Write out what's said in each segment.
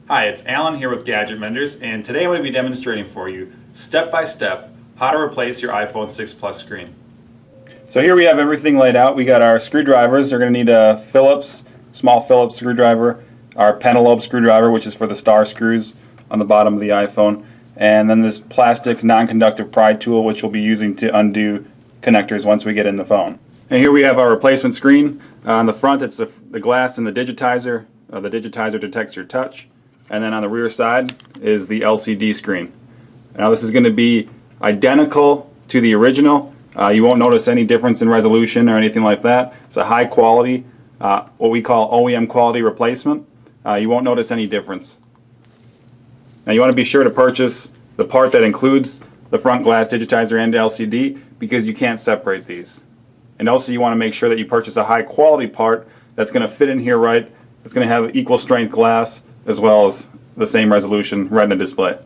Hi, it's Alan here with Gadget Menders, and today I'm going to be demonstrating for you step by step how to replace your iPhone 6 Plus screen. So here we have everything laid out. We got our screwdrivers. They're going to need a Phillips, small Phillips screwdriver, our pentalobe screwdriver, which is for the star screws on the bottom of the iPhone, and then this plastic non-conductive pry tool, which we'll be using to undo connectors once we get in the phone. And here we have our replacement screen. On the front it's the glass and the digitizer. The digitizer detects your touch. And then on the rear side is the LCD screen. Now this is going to be identical to the original. You won't notice any difference in resolution or anything like that. It's a high quality, what we call OEM quality replacement. You won't notice any difference. Now you want to be sure to purchase the part that includes the front glass digitizer and LCD, because you can't separate these. And also you want to make sure that you purchase a high quality part that's going to fit in here right. It's going to have equal strength glass as well as the same resolution Retina display.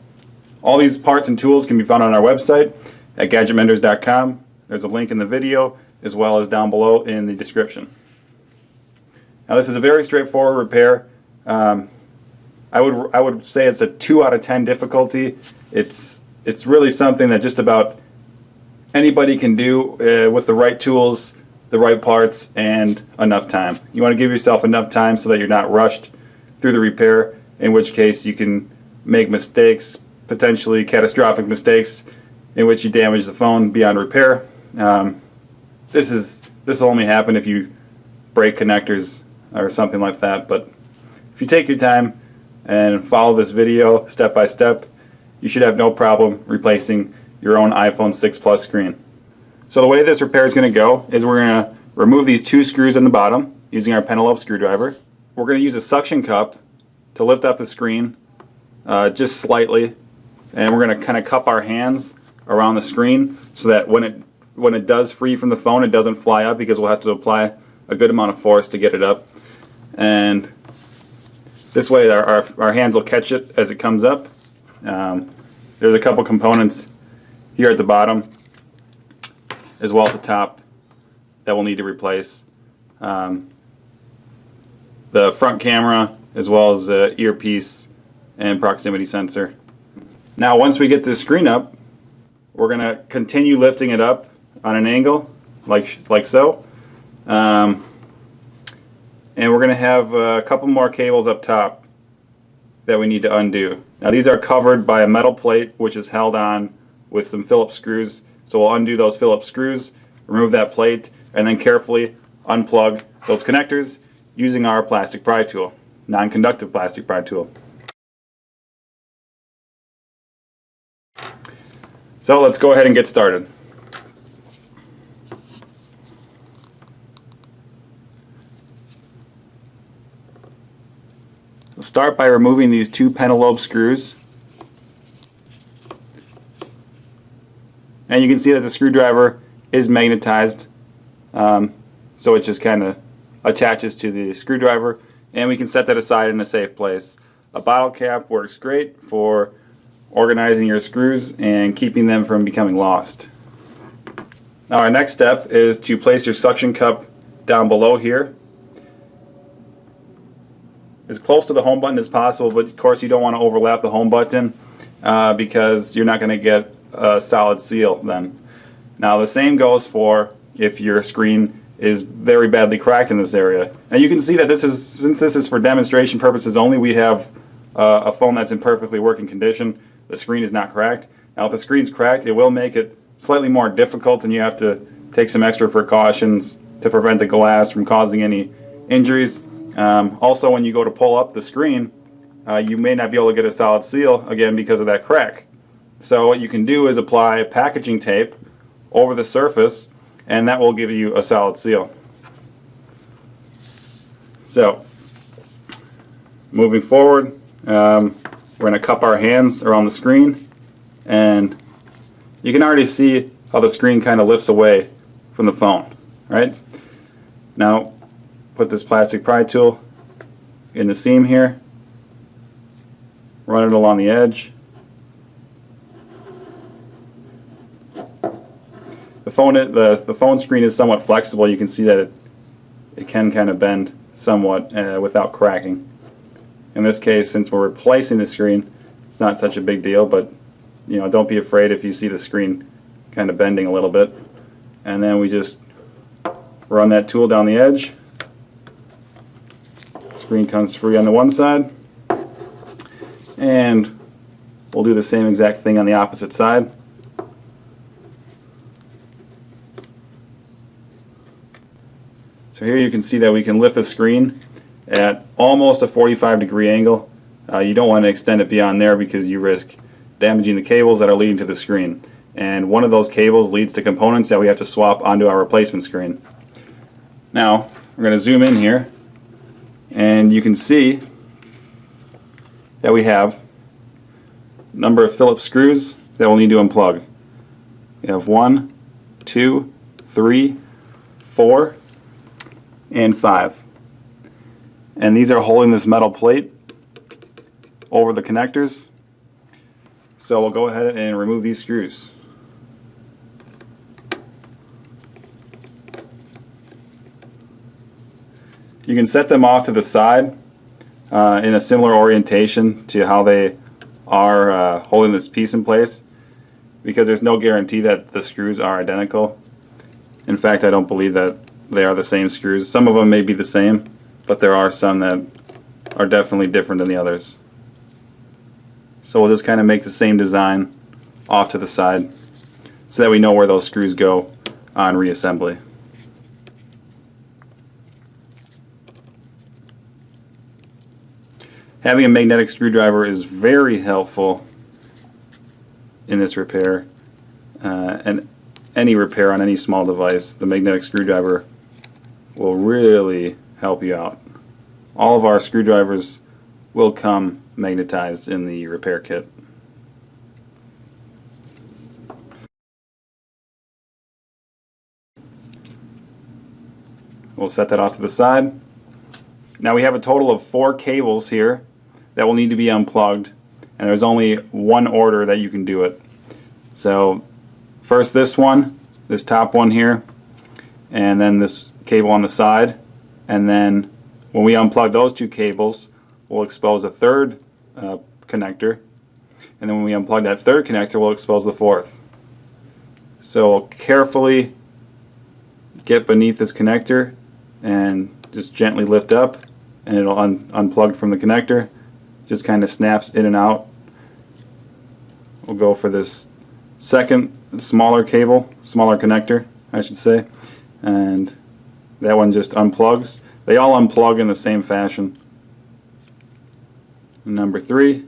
All these parts and tools can be found on our website at gadgetmenders.com. There's a link in the video as well as down below in the description. Now this is a very straightforward repair. I would say it's a 2 out of 10 difficulty. It's really something that just about anybody can do with the right tools, the right parts, and enough time. You want to give yourself enough time so that you're not rushed through the repair, in which case you can make mistakes, potentially catastrophic mistakes, in which you damage the phone beyond repair. This will only happen if you break connectors or something like that, but if you take your time and follow this video step by step, you should have no problem replacing your own iPhone 6 Plus screen. So the way this repair is going to go is we're going to remove these 2 screws in the bottom using our pentalobe screwdriver. We're going to use a suction cup to lift up the screen just slightly, and we're going to kind of cup our hands around the screen so that when it does free from the phone, it doesn't fly up, because we'll have to apply a good amount of force to get it up. And this way our hands will catch it as it comes up. There's a couple components here at the bottom as well at the top that we'll need to replace. The front camera as well as the earpiece and proximity sensor. Now once we get this screen up, we're going to continue lifting it up on an angle like so. And we're going to have a couple more cables up top that we need to undo. Now these are covered by a metal plate which is held on with some Phillips screws. So we'll undo those Phillips screws, remove that plate, and then carefully unplug those connectors using our plastic pry tool, non-conductive plastic pry tool. So let's go ahead and get started. We'll start by removing these 2 pentalobe screws. And you can see that the screwdriver is magnetized, so it just kind of attaches to the screwdriver, and we can set that aside in a safe place. A bottle cap works great for organizing your screws and keeping them from becoming lost. Now our next step is to place your suction cup down below here, as close to the home button as possible, but of course you don't want to overlap the home button because you're not going to get a solid seal then. Now the same goes for if your screen is very badly cracked in this area. And you can see that since this is for demonstration purposes only, we have a phone that's in perfectly working condition. The screen is not cracked. Now if the screen's cracked, it will make it slightly more difficult, and you have to take some extra precautions to prevent the glass from causing any injuries. Also, when you go to pull up the screen, you may not be able to get a solid seal again because of that crack. So what you can do is apply packaging tape over the surface, and that will give you a solid seal. So moving forward, we're going to cup our hands around the screen, and you can already see how the screen kind of lifts away from the phone, right? Now put this plastic pry tool in the seam here, run it along the edge. The phone screen is somewhat flexible. You can see that it can kind of bend somewhat without cracking. In this case, since we're replacing the screen, it's not such a big deal, but don't be afraid if you see the screen kind of bending a little bit. And then we just run that tool down the edge. Screen comes free on the one side, and we'll do the same exact thing on the opposite side. So here you can see that we can lift the screen at almost a 45-degree angle. You don't want to extend it beyond there because you risk damaging the cables that are leading to the screen. And one of those cables leads to components that we have to swap onto our replacement screen. Now, we're going to zoom in here, and you can see that we have a number of Phillips screws that we'll need to unplug. We have 1, 2, 3, 4, and 5. And these are holding this metal plate over the connectors. So we'll go ahead and remove these screws. You can set them off to the side in a similar orientation to how they are holding this piece in place, because there's no guarantee that the screws are identical. In fact, I don't believe that they are the same screws. Some of them may be the same, but there are some that are definitely different than the others. So we'll just kind of make the same design off to the side so that we know where those screws go on reassembly. Having a magnetic screwdriver is very helpful in this repair, and any repair on any small device. The magnetic screwdriver will really help you out. All of our screwdrivers will come magnetized in the repair kit. We'll set that off to the side. Now we have a total of 4 cables here that will need to be unplugged, and there's only one order that you can do it. So first this one, this top one here, and then this cable on the side, and then when we unplug those 2 cables, we'll expose a third connector, and then when we unplug that third connector, we'll expose the fourth. So we'll carefully get beneath this connector and just gently lift up, and it'll unplug from the connector. Just kind of snaps in and out. We'll go for this second smaller connector, I should say, and that one just unplugs. They all unplug in the same fashion. Number 3,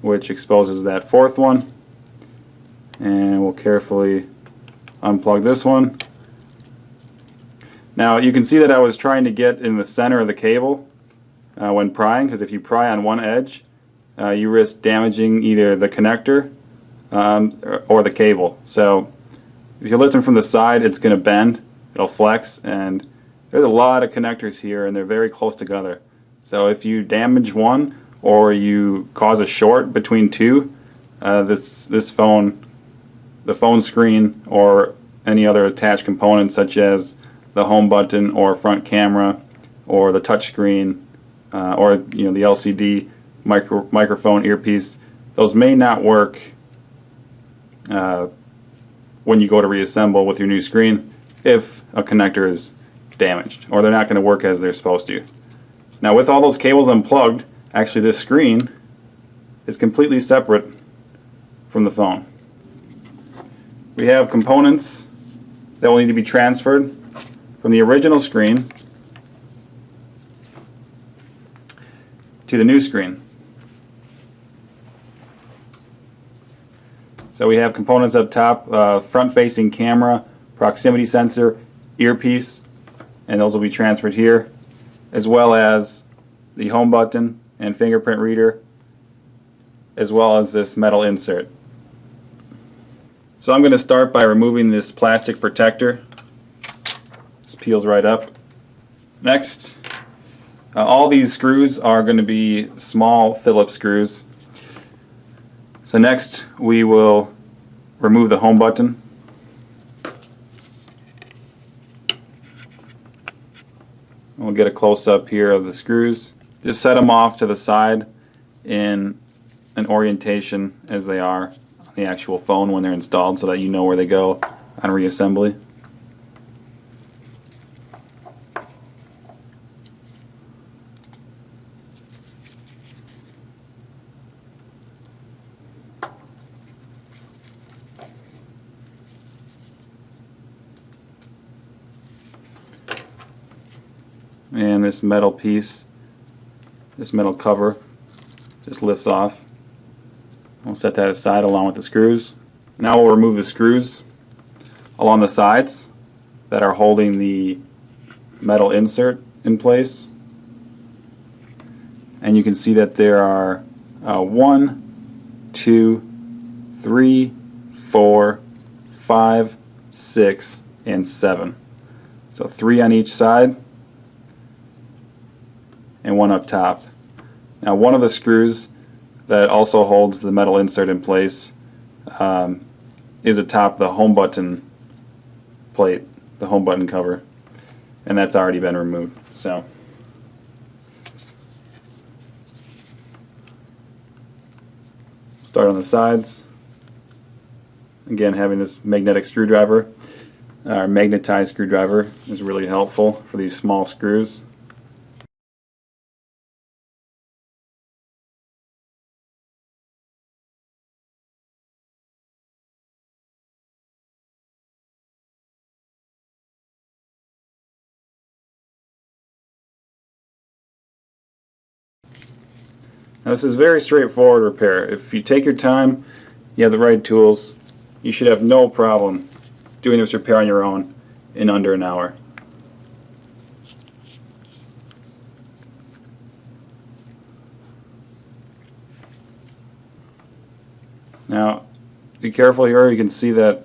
which exposes that fourth one, and we'll carefully unplug this one. Now you can see that I was trying to get in the center of the cable when prying, because if you pry on one edge, you risk damaging either the connector or the cable. So if you lift them from the side, it's going to bend, it'll flex, and there's a lot of connectors here and they're very close together. So if you damage one or you cause a short between 2, the phone screen or any other attached component such as the home button or front camera or the touch screen or the LCD microphone earpiece, those may not work when you go to reassemble with your new screen if a connector is damaged, or they're not going to work as they're supposed to. Now with all those cables unplugged, actually this screen is completely separate from the phone. We have components that will need to be transferred from the original screen to the new screen. So we have components up top, front-facing camera, proximity sensor, earpiece, and those will be transferred here, as well as the home button and fingerprint reader, as well as this metal insert. So I'm going to start by removing this plastic protector. This peels right up. Next, all these screws are going to be small Phillips screws. So next we will remove the home button. We'll get a close-up here of the screws. Just set them off to the side in an orientation as they are on the actual phone when they're installed, so that you know where they go on reassembly. And this metal piece, this metal cover, just lifts off. We'll set that aside along with the screws. Now we'll remove the screws along the sides that are holding the metal insert in place. And you can see that there are 1, 2, 3, 4, 5, 6, and 7. So 3 on each side and 1 up top. Now one of the screws that also holds the metal insert in place is atop the home button plate, the home button cover, and that's already been removed. So start on the sides. Again, having this magnetic screwdriver, or magnetized screwdriver, is really helpful for these small screws. Now this is very straightforward repair. If you take your time, you have the right tools, you should have no problem doing this repair on your own in under an hour. Now, be careful here. You can see that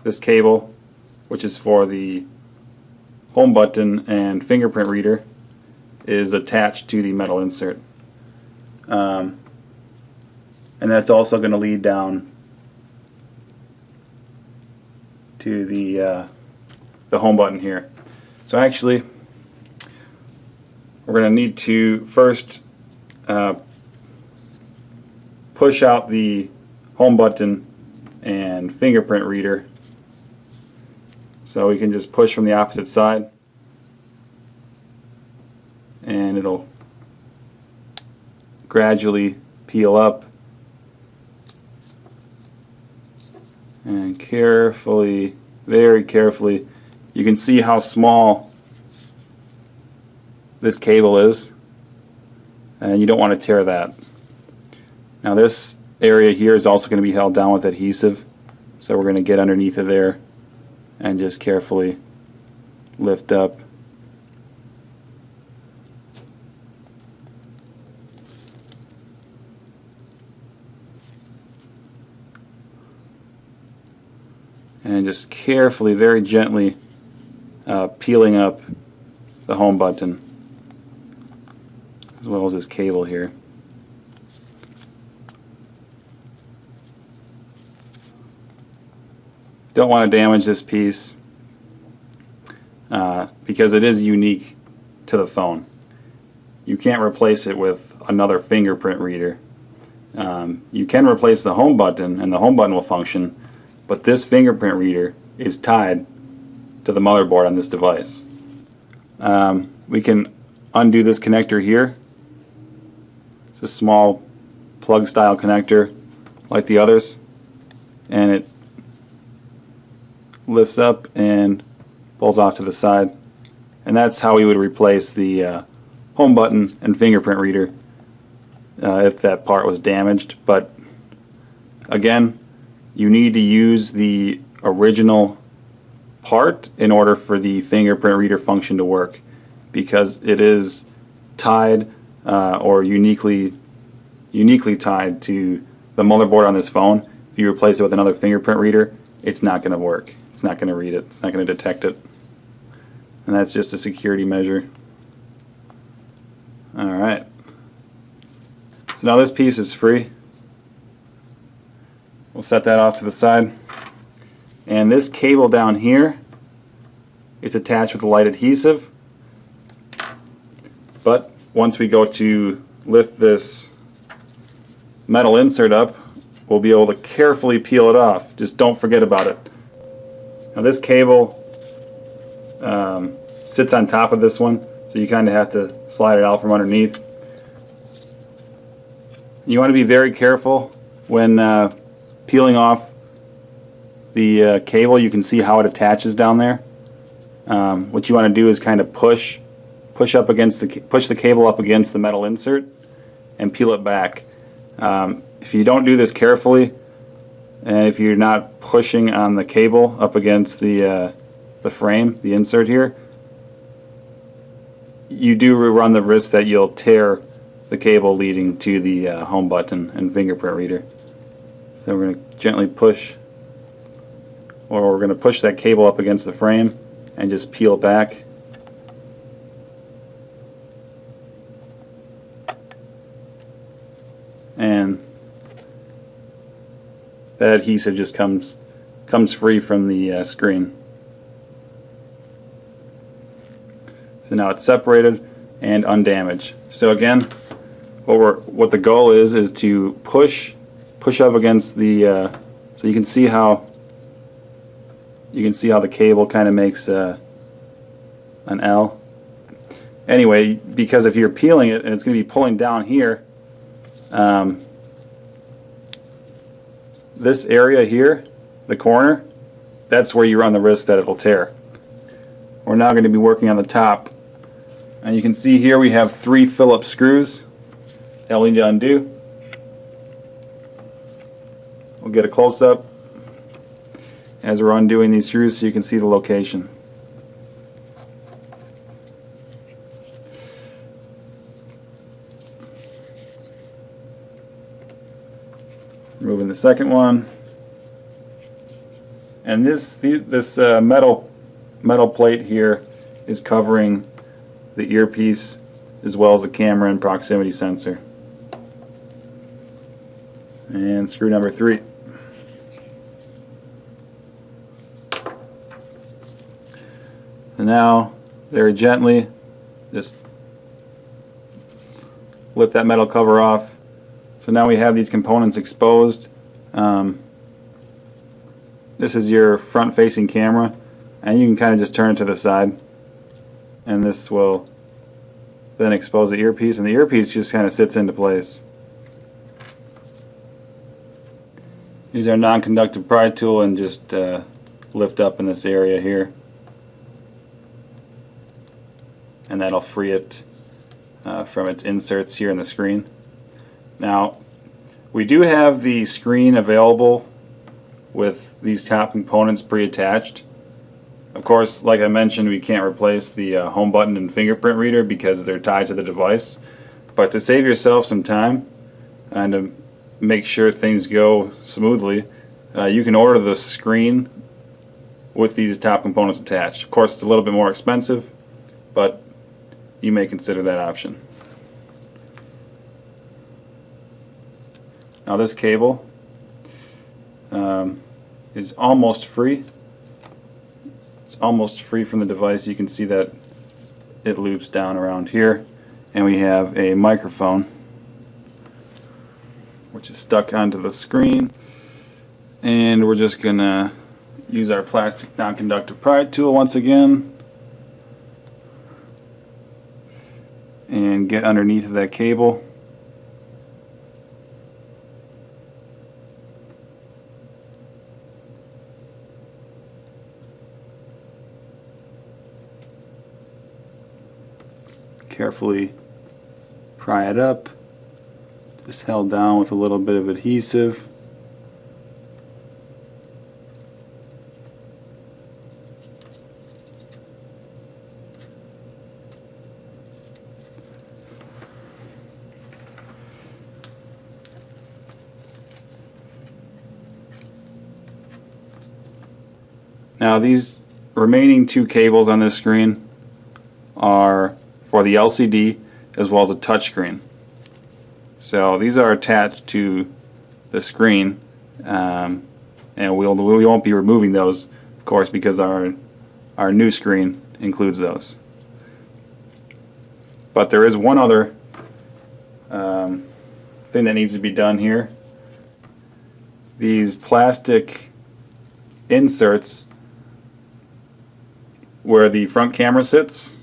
this cable, which is for the home button and fingerprint reader, is attached to the metal insert. And that's also going to lead down to the home button here. So actually, we're going to need to first push out the home button and fingerprint reader. So we can just push from the opposite side, and it'll gradually peel up, and carefully, very carefully, you can see how small this cable is, and you don't want to tear that. Now this area here is also going to be held down with adhesive, so we're going to get underneath of there and just carefully lift up. And just carefully, very gently peeling up the home button, as well as this cable here. Don't want to damage this piece because it is unique to the phone. You can't replace it with another fingerprint reader. You can replace the home button, and the home button will function, but this fingerprint reader is tied to the motherboard on this device. We can undo this connector here. It's a small plug style connector like the others, and it lifts up and pulls off to the side, and that's how we would replace the home button and fingerprint reader if that part was damaged. But again, you need to use the original part in order for the fingerprint reader function to work, because it is tied or uniquely tied to the motherboard on this phone. If you replace it with another fingerprint reader, it's not going to work. It's not going to read it. It's not going to detect it. And that's just a security measure. Alright. So now this piece is free. We'll set that off to the side. And this cable down here, it's attached with a light adhesive. But once we go to lift this metal insert up, we'll be able to carefully peel it off. Just don't forget about it. Now this cable sits on top of this one, so you kind of have to slide it out from underneath. You want to be very careful when peeling off the cable. You can see how it attaches down there. What you want to do is kind of push the cable up against the metal insert and peel it back. If you don't do this carefully, and if you're not pushing on the cable up against the frame, the insert here, you do run the risk that you'll tear the cable leading to the home button and fingerprint reader. So we're going to gently push, or we're going to push that cable up against the frame and just peel it back. And that adhesive just comes free from the screen. So now it's separated and undamaged. So again, what the goal is to push up against the so you can see how the cable kind of makes an L. Anyway, because if you're peeling it and it's going to be pulling down here, this area here, the corner, that's where you run the risk that it'll tear. We're now going to be working on the top, and you can see here we have 3 Phillips screws that we need to undo. We'll get a close-up as we're undoing these screws so you can see the location. Removing the second one, and this metal plate here is covering the earpiece as well as the camera and proximity sensor. And screw number 3. And now very gently just lift that metal cover off. So now we have these components exposed. This is your front facing camera, and you can kind of just turn it to the side, and this will then expose the earpiece, and the earpiece just kind of sits into place. Use our non-conductive pry tool and just lift up in this area here, and that'll free it from its inserts here in the screen. Now, we do have the screen available with these top components pre-attached. Of course, like I mentioned, we can't replace the home button and fingerprint reader because they're tied to the device. But to save yourself some time and to make sure things go smoothly, you can order the screen with these top components attached. Of course, it's a little bit more expensive, but you may consider that option. Now this cable is almost free. It's almost free from the device. You can see that it loops down around here, and we have a microphone which is stuck onto the screen, and we're just gonna use our plastic non-conductive pry tool once again and get underneath of that cable. Carefully pry it up, just held down with a little bit of adhesive. Now these remaining 2 cables on this screen are for the LCD as well as the touchscreen. So these are attached to the screen, and we won't be removing those, of course, because our new screen includes those. But there is one other thing that needs to be done here. These plastic inserts where the front camera sits,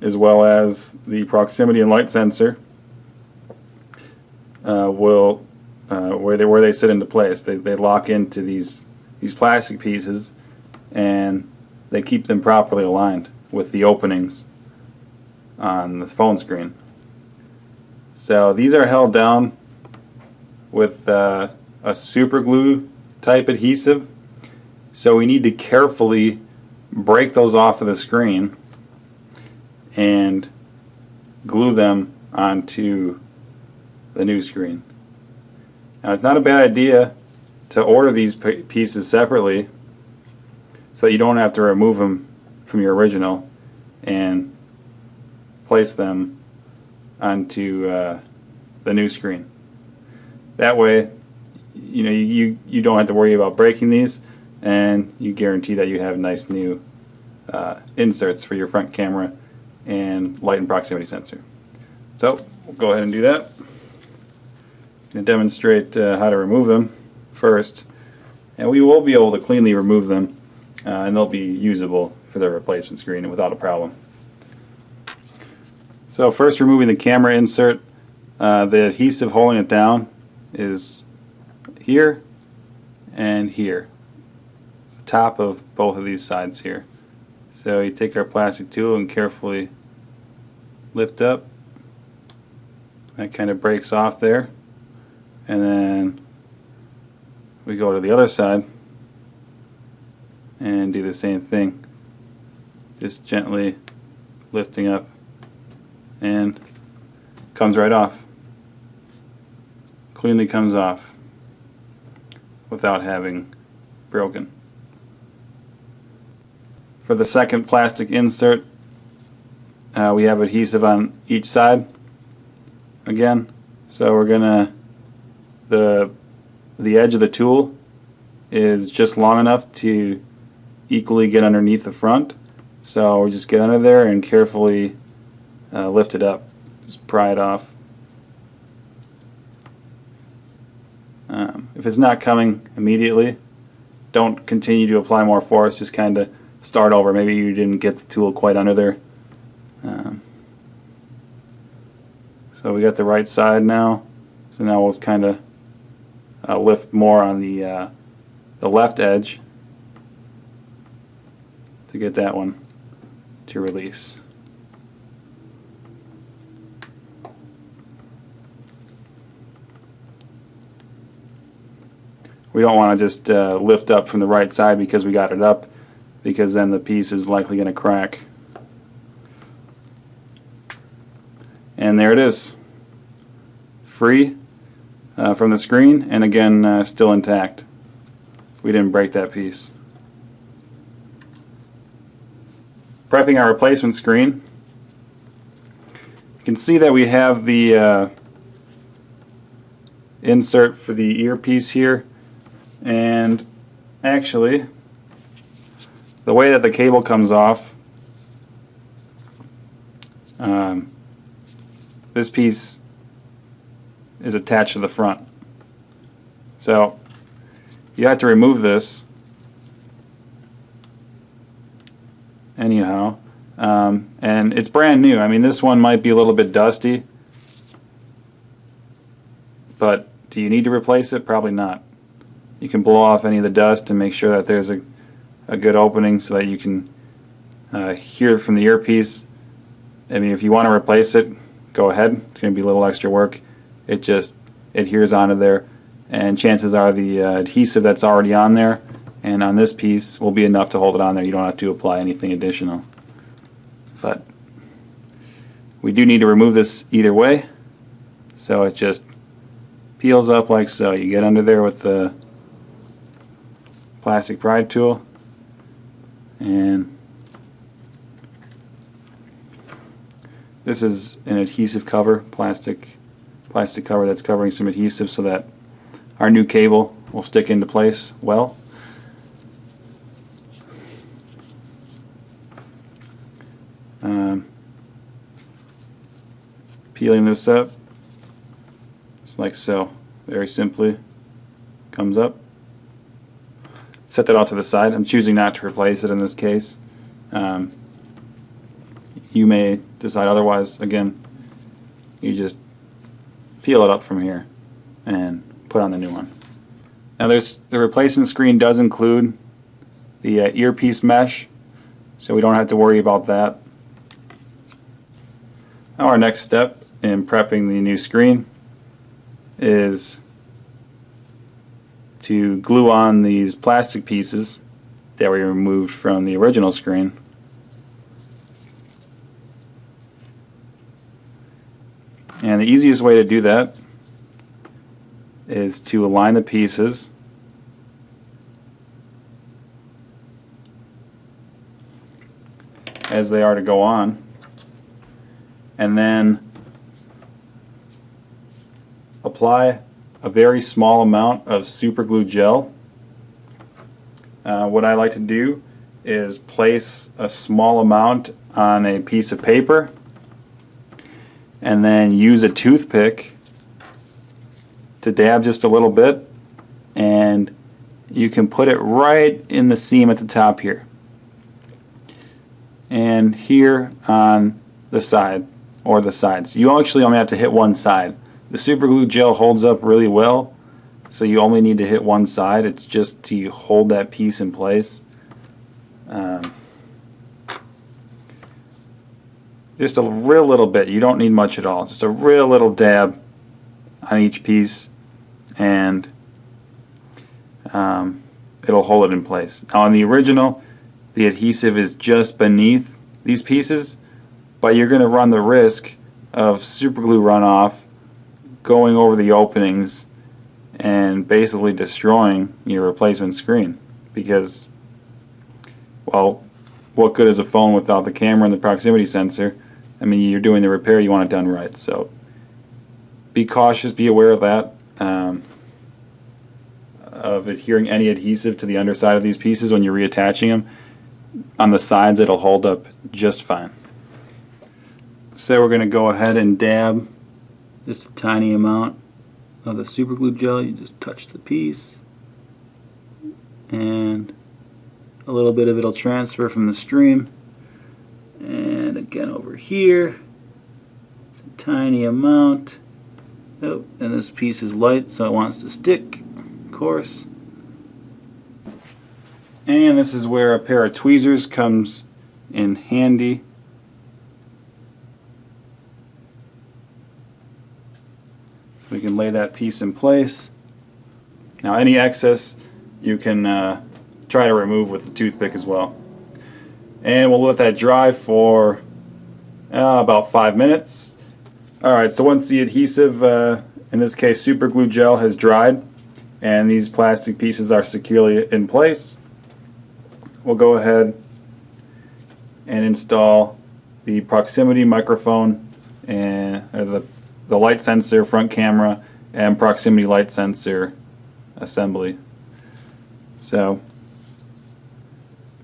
as well as the proximity and light sensor, where they sit into place. They lock into these plastic pieces, and they keep them properly aligned with the openings on the phone screen. So these are held down with a super glue type adhesive. So we need to carefully break those off of the screen and glue them onto the new screen. Now, it's not a bad idea to order these pieces separately so that you don't have to remove them from your original and place them onto the new screen. That way, you don't have to worry about breaking these, and you guarantee that you have nice new inserts for your front camera and light and proximity sensor. So we'll go ahead and do that. I'm going to demonstrate how to remove them first, and we will be able to cleanly remove them, and they'll be usable for the replacement screen without a problem. So first, removing the camera insert. The adhesive holding it down is here and here, the top of both of these sides here. So you take our plastic tool and carefully lift up. That kind of breaks off there, and then we go to the other side and do the same thing, just gently lifting up, and comes right off. Cleanly comes off without having broken. For the second plastic insert, we have adhesive on each side again. So we're gonna, the edge of the tool is just long enough to equally get underneath the front. So we just get under there and carefully lift it up. Just pry it off. If it's not coming immediately, don't continue to apply more force. Just kind of start over. Maybe you didn't get the tool quite under there. So we got the right side now. So now we'll kind of lift more on the left edge to get that one to release. We don't want to just lift up from the right side because we got it up, because then the piece is likely going to crack. And there it is, free from the screen, and again still intact. We didn't break that piece. Prepping our replacement screen, you can see that we have the insert for the earpiece here. And actually, the way that the cable comes off, this piece is attached to the front. So you have to remove this anyhow. And it's brand new. I mean, this one might be a little bit dusty, but do you need to replace it? Probably not. You can blow off any of the dust and make sure that there's a good opening so that you can hear from the earpiece. I mean, if you want to replace it, go ahead. It's going to be a little extra work. It just adheres onto there, and chances are the adhesive that's already on there and on this piece will be enough to hold it on there. You don't have to apply anything additional. But we do need to remove this either way, so it just peels up like so. You get under there with the plastic pry tool, and this is an adhesive cover, plastic cover that's covering some adhesive so that our new cable will stick into place well. peeling this up, just like so. Very simply comes up. Set that off to the side. I'm choosing not to replace it in this case. You may decide otherwise. Again, you just peel it up from here and put on the new one. Now the replacement screen does include the earpiece mesh, so we don't have to worry about that. Now our next step in prepping the new screen is to glue on these plastic pieces that we removed from the original screen. And the easiest way to do that is to align the pieces as they are to go on, and then apply a very small amount of super glue gel. What I like to do is place a small amount on a piece of paper and then use a toothpick to dab just a little bit, and you can put it right in the seam at the top here and here on the side or the sides. You actually only have to hit one side. The super glue gel holds up really well, so you only need to hit one side. It's just to hold that piece in place. Just a real little bit. You don't need much at all. Just a real little dab on each piece, and it'll hold it in place. Now on the original, the adhesive is just beneath these pieces, but you're going to run the risk of super glue runoff going over the openings and basically destroying your replacement screen, because, well, what good is a phone without the camera and the proximity sensor? I mean, you're doing the repair, you want it done right. So be cautious, be aware of that, of adhering any adhesive to the underside of these pieces when you're reattaching them. On the sides, it'll hold up just fine. So we're going to go ahead and dab just a tiny amount of the super glue gel. You just touch the piece, and a little bit of it will transfer from the stream. And again over here, it's a tiny amount. Oh, and this piece is light, so it wants to stick, of course. And this is where a pair of tweezers comes in handy. So we can lay that piece in place. Now any excess you can try to remove with the toothpick as well. And we'll let that dry for about 5 minutes. Alright, so once the adhesive, in this case super glue gel, has dried and these plastic pieces are securely in place, we'll go ahead and install the proximity microphone and the light sensor, front camera, and proximity light sensor assembly. So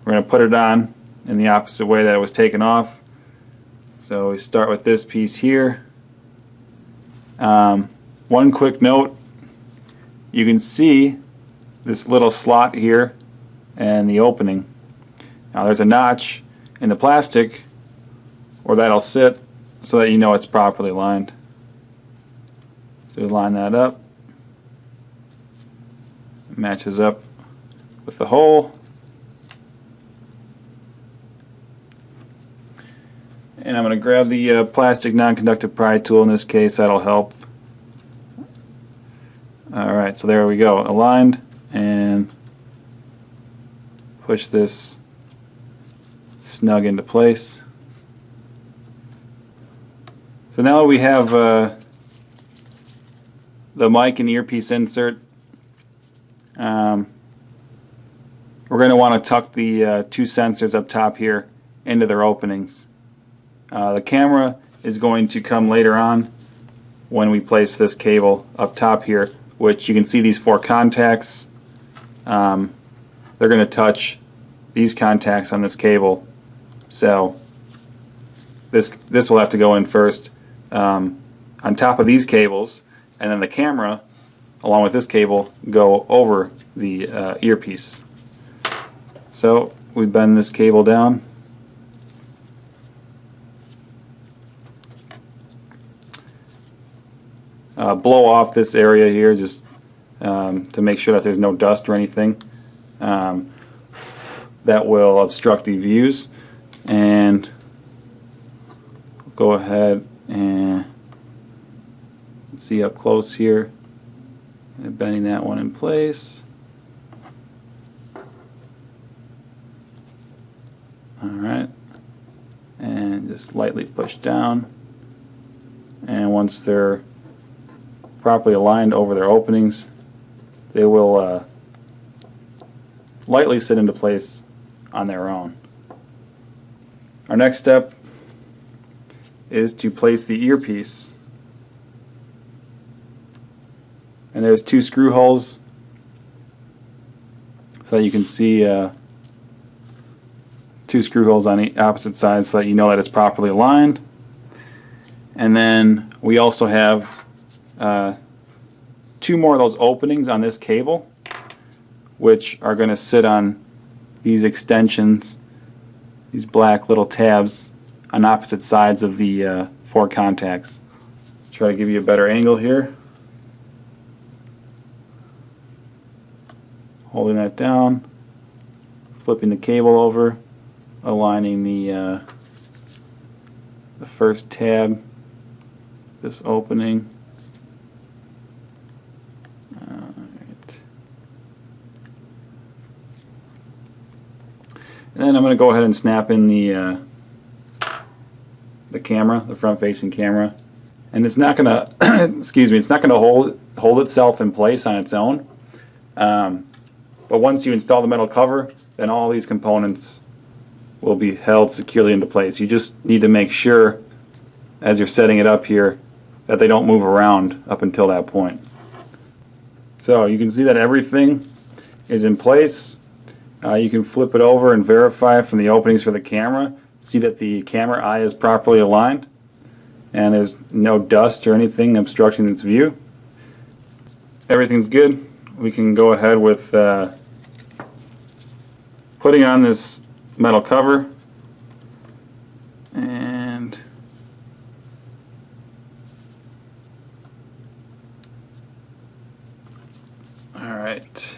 we're going to put it on in the opposite way that it was taken off. So we start with this piece here. One quick note, you can see this little slot here and the opening. Now there's a notch in the plastic where that'll sit so that you know it's properly lined. So we line that up. It matches up with the hole. And I'm going to grab the plastic non-conductive pry tool. In this case, that'll help. Alright, so there we go. Aligned, and push this snug into place. So now we have the mic and earpiece insert. We're going to want to tuck the two sensors up top here into their openings. The camera is going to come later on when we place this cable up top here, which you can see these 4 contacts. They're going to touch these contacts on this cable, so this will have to go in first. on top of these cables, and then the camera along with this cable go over the earpiece. So we bend this cable down, blow off this area here just to make sure that there's no dust or anything that will obstruct the views, and go ahead and see up close here, and bending that one in place. Alright, and just lightly push down, and once they're properly aligned over their openings, they will lightly sit into place on their own. Our next step is to place the earpiece. And there's 2 screw holes, so you can see 2 screw holes on the opposite side so that you know that it's properly aligned. And then we also have 2 more of those openings on this cable, which are going to sit on these extensions, these black little tabs on opposite sides of the 4 contacts. Try to give you a better angle here. Holding that down, flipping the cable over, aligning the first tab, this opening. Alright. And then I'm going to go ahead and snap in the camera, the front-facing camera, and it's not going to, excuse me, it's not going to hold itself in place on its own. But once you install the metal cover, then all these components will be held securely into place. You just need to make sure, as you're setting it up here, that they don't move around up until that point. So you can see that everything is in place. You can flip it over and verify from the openings for the camera. See that the camera eye is properly aligned and there's no dust or anything obstructing its view. Everything's good. We can go ahead with putting on this metal cover, and alright,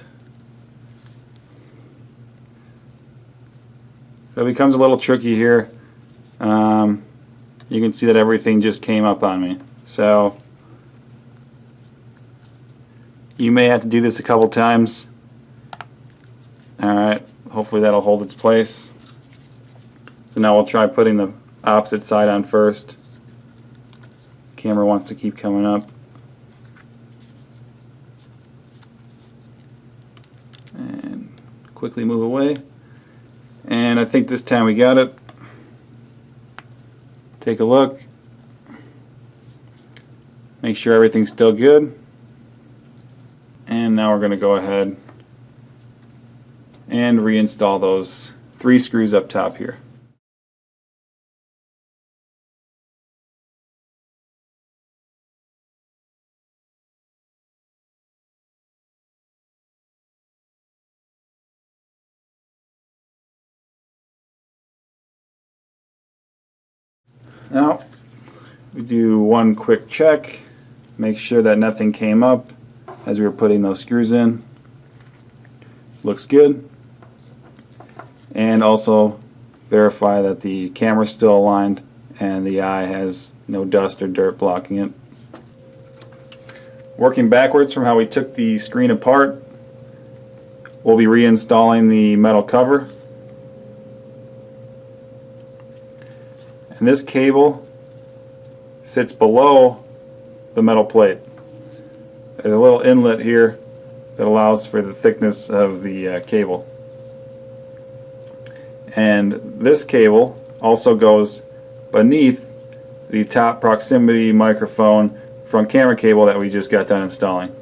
so it becomes a little tricky here. You can see that everything just came up on me, so you may have to do this a couple times. Alright, hopefully that'll hold its place. So now we'll try putting the opposite side on first. Camera wants to keep coming up. And quickly move away. And I think this time we got it. Take a look. Make sure everything's still good. And now we're going to go ahead and reinstall those 3 screws up top here. Now we do one quick check, make sure that nothing came up as we were putting those screws in. Looks good. And also verify that the camera's still aligned and the eye has no dust or dirt blocking it. Working backwards from how we took the screen apart, we'll be reinstalling the metal cover. And this cable sits below the metal plate. There's a little inlet here that allows for the thickness of the cable. And this cable also goes beneath the top proximity microphone front camera cable that we just got done installing.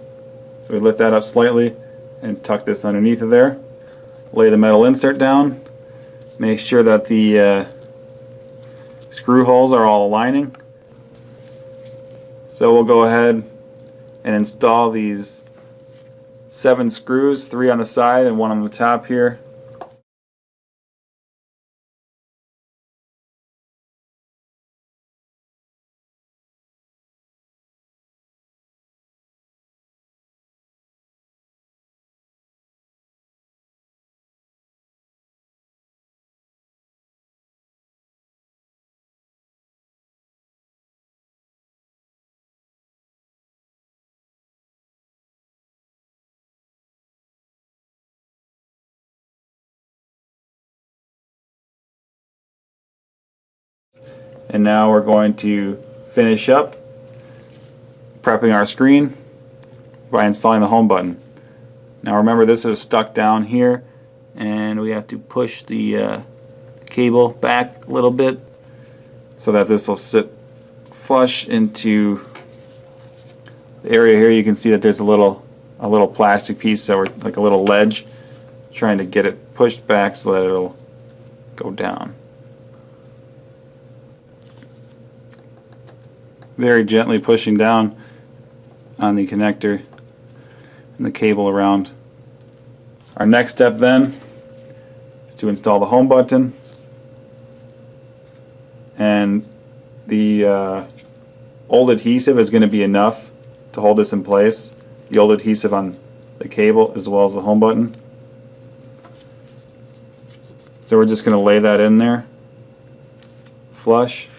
So we lift that up slightly and tuck this underneath of there. Lay the metal insert down. Make sure that the screw holes are all aligning. So So we'll go ahead and install these 7 screws, 3 on the side and 1 on the top here. And now we're going to finish up prepping our screen by installing the home button. Now remember, this is stuck down here and we have to push the cable back a little bit so that this will sit flush into the area here. You can see that there's a little plastic piece, that we're like a little ledge, trying to get it pushed back so that it'll go down. Very gently pushing down on the connector and the cable around. Our next step then is to install the home button, and the old adhesive is going to be enough to hold this in place. The old adhesive on the cable as well as the home button. So we're just going to lay that in there flush.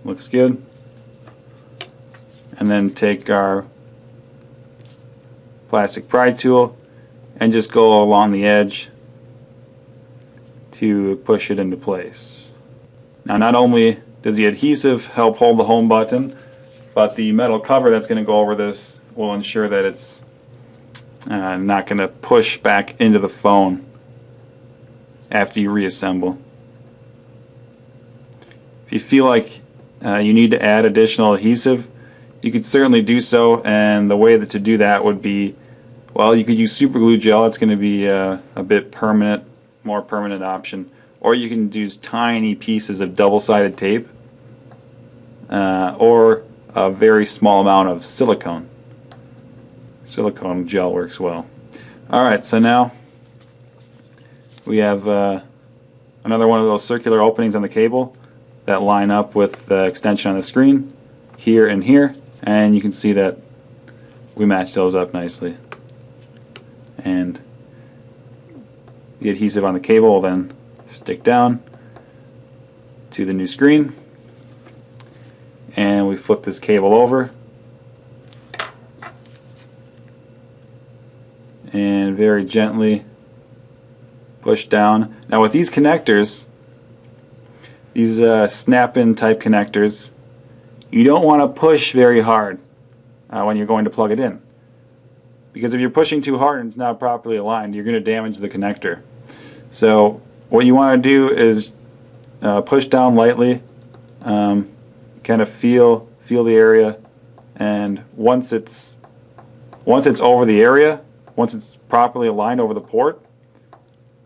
Looks good. And then take our plastic pry tool and just go along the edge to push it into place. Now, not only does the adhesive help hold the home button, but the metal cover that's going to go over this will ensure that it's not going to push back into the phone after you reassemble. If you feel like you need to add additional adhesive, you could certainly do so, and the way to do that would be, well, you could use super glue gel. It's going to be a bit permanent, more permanent option, or you can use tiny pieces of double-sided tape or a very small amount of silicone. Silicone gel works well. Alright, so now we have another one of those circular openings on the cable that line up with the extension on the screen here and here, and you can see that we match those up nicely. And the adhesive on the cable will then stick down to the new screen, and we flip this cable over and very gently push down. Now with these connectors, these snap-in type connectors, you don't want to push very hard when you're going to plug it in, because if you're pushing too hard and it's not properly aligned, you're going to damage the connector. So what you want to do is push down lightly, kind of feel the area, and once it's over the area, once it's properly aligned over the port,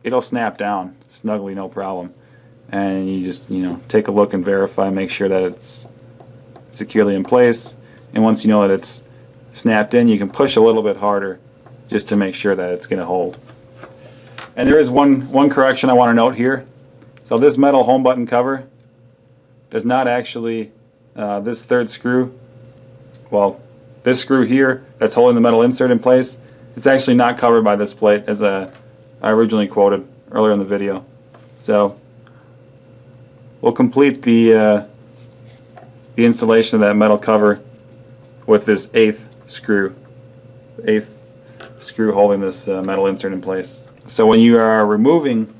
it'll snap down snugly, no problem. And you just take a look and verify, make sure that it's securely in place, and once you know that it's snapped in, you can push a little bit harder just to make sure that it's going to hold. And there is one correction I want to note here. So this metal home button cover does not actually, this third screw, well, this screw here that's holding the metal insert in place, it's actually not covered by this plate, as I originally quoted earlier in the video. So we'll complete the installation of that metal cover with this eighth screw holding this metal insert in place. So when you are removing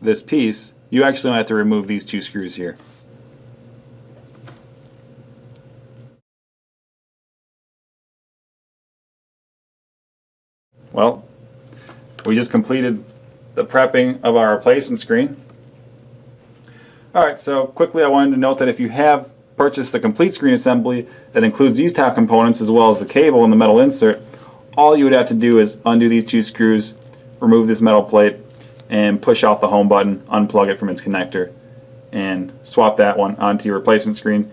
this piece, you actually have to remove these 2 screws here. Well, we just completed the prepping of our replacement screen. Alright, so quickly I wanted to note that if you have purchased the complete screen assembly that includes these top components as well as the cable and the metal insert, all you would have to do is undo these 2 screws, remove this metal plate, and push out the home button, unplug it from its connector. and swap that one onto your replacement screen.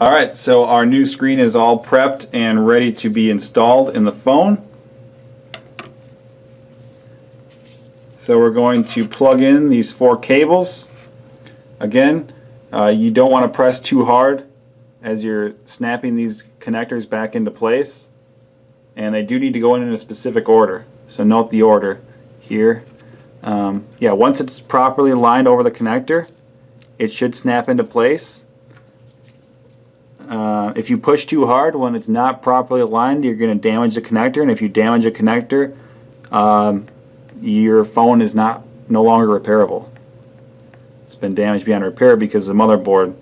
Alright, so our new screen is all prepped and ready to be installed in the phone. So we're going to plug in these 4 cables. Again, you don't want to press too hard as you're snapping these connectors back into place, and they do need to go in a specific order. So note the order here. Yeah, once it's properly aligned over the connector, it should snap into place. If you push too hard when it's not properly aligned, you're going to damage the connector, and if you damage a connector, your phone is no longer repairable. It's been damaged beyond repair because the motherboard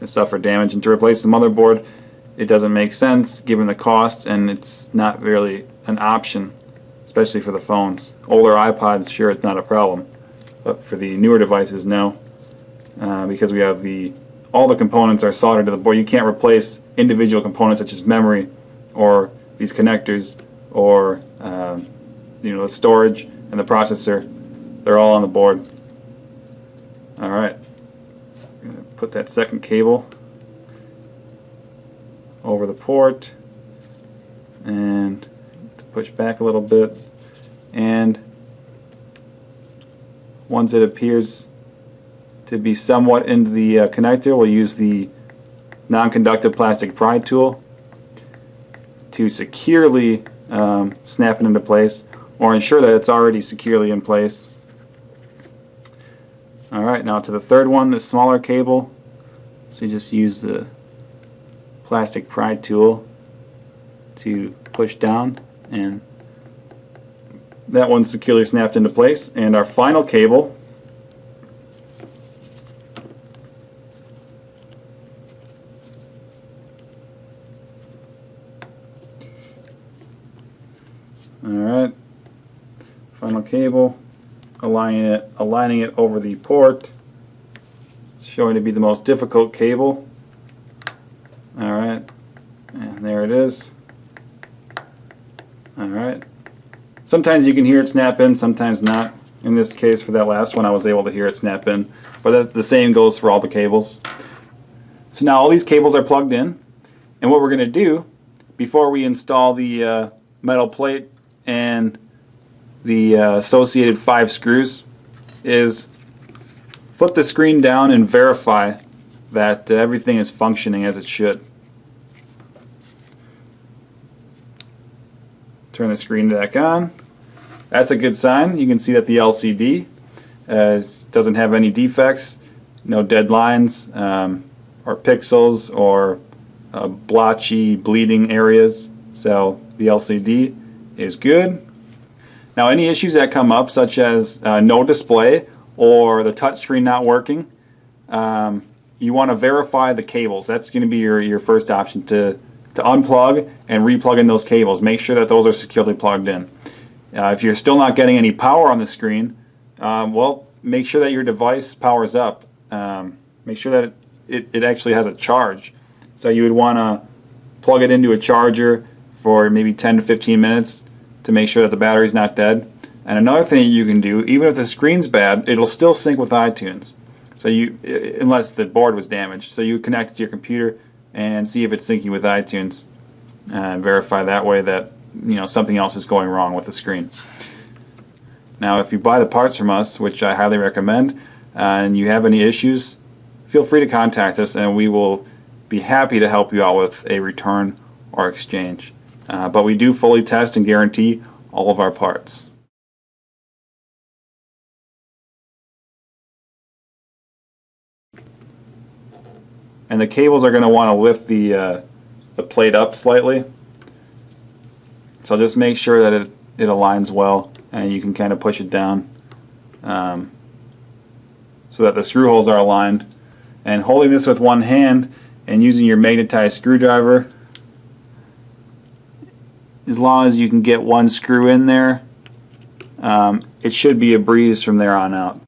has suffered damage, and to replace the motherboard, it doesn't make sense given the cost, and it's not really an option, especially for the phones. Older iPods, sure, it's not a problem, but for the newer devices, no, because we have all the components are soldered to the board. You can't replace individual components such as memory or these connectors or the storage and the processor. They're all on the board. Alright, I'm going to put that second cable over the port and push back a little bit, and once it appears to be somewhat into the connector, we'll use the non-conductive plastic pry tool to securely snap it into place, or ensure that it's already securely in place. Alright, now to the third one, the smaller cable. So you just use the plastic pry tool to push down, and that one's securely snapped into place. And our final cable Alright, final cable, aligning it over the port. It's showing to be the most difficult cable. Alright, and there it is. Alright, sometimes you can hear it snap in, sometimes not. In this case, for that last one, I was able to hear it snap in, but the same goes for all the cables. So now all these cables are plugged in, and what we're going to do before we install the metal plate and the associated 5 screws is flip the screen down and verify that everything is functioning as it should. Turn the screen back on. That's a good sign. You can see that the LCD doesn't have any defects, no dead lines or pixels or blotchy bleeding areas. So the LCD is good. Now any issues that come up, such as no display or the touchscreen not working, you want to verify the cables. That's going to be your first option, to unplug and replug in those cables. Make sure that those are securely plugged in. If you're still not getting any power on the screen, well, make sure that your device powers up. Make sure that it actually has a charge. So you would want to plug it into a charger for maybe 10 to 15 minutes to make sure that the battery's not dead. And another thing you can do, even if the screen's bad, it'll still sync with iTunes. So unless the board was damaged. So you connect it to your computer and see if it's syncing with iTunes, and verify that way that something else is going wrong with the screen. Now if you buy the parts from us, which I highly recommend, and you have any issues, feel free to contact us and we will be happy to help you out with a return or exchange. But we do fully test and guarantee all of our parts. And the cables are going to want to lift the plate up slightly. So just make sure that it aligns well, and you can kind of push it down so that the screw holes are aligned. And holding this with one hand and using your magnetized screwdriver, as long as you can get one screw in there, it should be a breeze from there on out.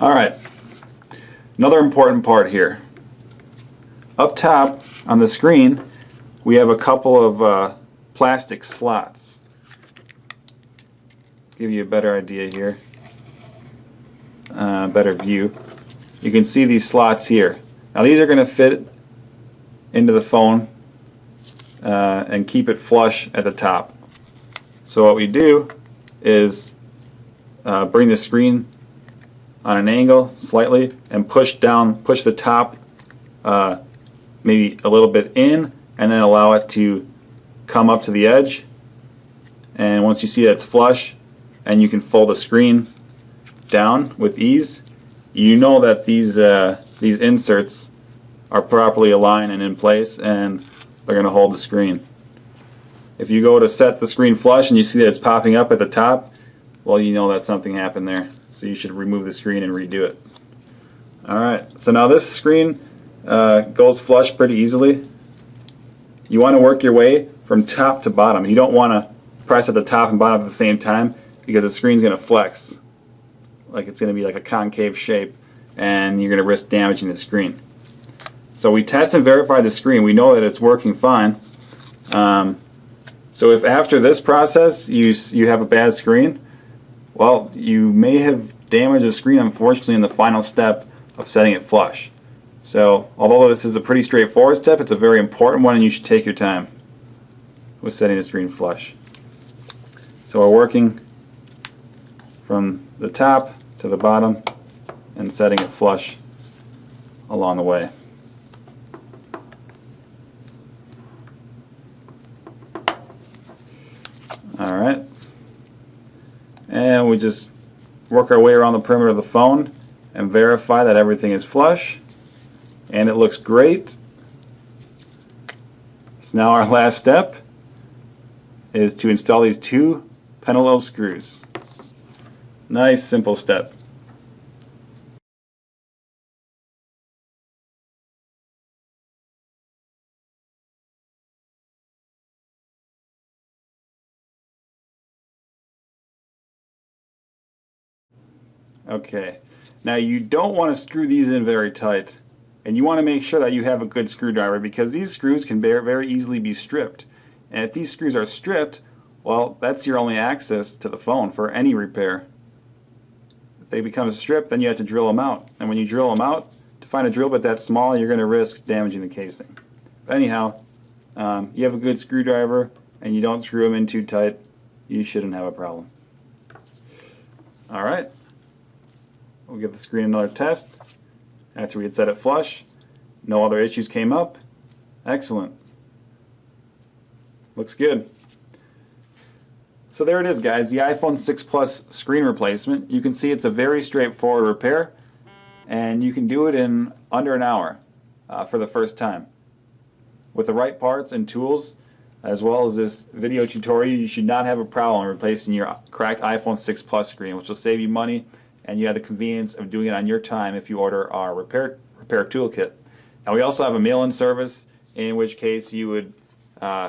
Alright, another important part here. Up top on the screen we have a couple of plastic slots. Give you a better idea here, better view. You can see these slots here. Now these are going to fit into the phone and keep it flush at the top. So what we do is bring the screen on an angle slightly and push the top maybe a little bit in, and then allow it to come up to the edge. And once you see that it's flush and you can fold the screen down with ease, you know that these inserts are properly aligned and in place, and they're going to hold the screen. If you go to set the screen flush and you see that it's popping up at the top, well, you know that something happened there. So you should remove the screen and redo it. Alright, so now this screen goes flush pretty easily. You want to work your way from top to bottom. You don't want to press at the top and bottom at the same time, because the screen's going to flex. Like it's going to be like a concave shape, and you're going to risk damaging the screen. So we test and verify the screen. We know that it's working fine. So if after this process you have a bad screen, well, you may have damaged the screen, unfortunately, in the final step of setting it flush. So although this is a pretty straightforward step, it's a very important one, and you should take your time with setting the screen flush. So we're working from the top to the bottom and setting it flush along the way. Alright, and we just work our way around the perimeter of the phone and verify that everything is flush, and it looks great. So now our last step is to install these two pentalobe screws. Nice simple step. Okay, now you don't want to screw these in very tight, and you want to make sure that you have a good screwdriver, because these screws can very easily be stripped. And if these screws are stripped, well, that's your only access to the phone for any repair. If they become stripped, then you have to drill them out. And when you drill them out, to find a drill bit that small, you're going to risk damaging the casing. But anyhow, you have a good screwdriver and you don't screw them in too tight, you shouldn't have a problem. Alright, we'll give the screen another test after we had set it flush. No other issues came up. Excellent. Looks good. So there it is, guys, the iPhone 6 Plus screen replacement. You can see it's a very straightforward repair, and you can do it in under an hour for the first time. With the right parts and tools, as well as this video tutorial, you should not have a problem replacing your cracked iPhone 6 Plus screen, which will save you money, and you have the convenience of doing it on your time if you order our repair toolkit. Now we also have a mail-in service, in which case you would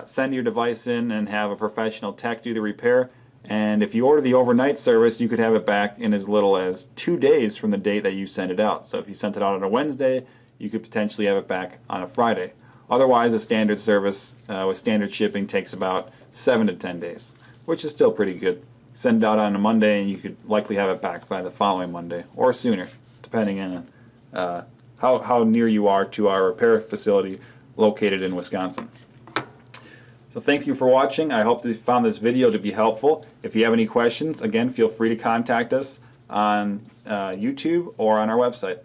send your device in and have a professional tech do the repair, and if you order the overnight service, you could have it back in as little as 2 days from the date that you sent it out. So if you sent it out on a Wednesday, you could potentially have it back on a Friday. Otherwise, a standard service with standard shipping takes about 7 to 10 days, which is still pretty good. Send it out on a Monday and you could likely have it back by the following Monday or sooner, depending on how near you are to our repair facility located in Wisconsin. So thank you for watching. I hope you found this video to be helpful. If you have any questions, again, feel free to contact us on YouTube or on our website.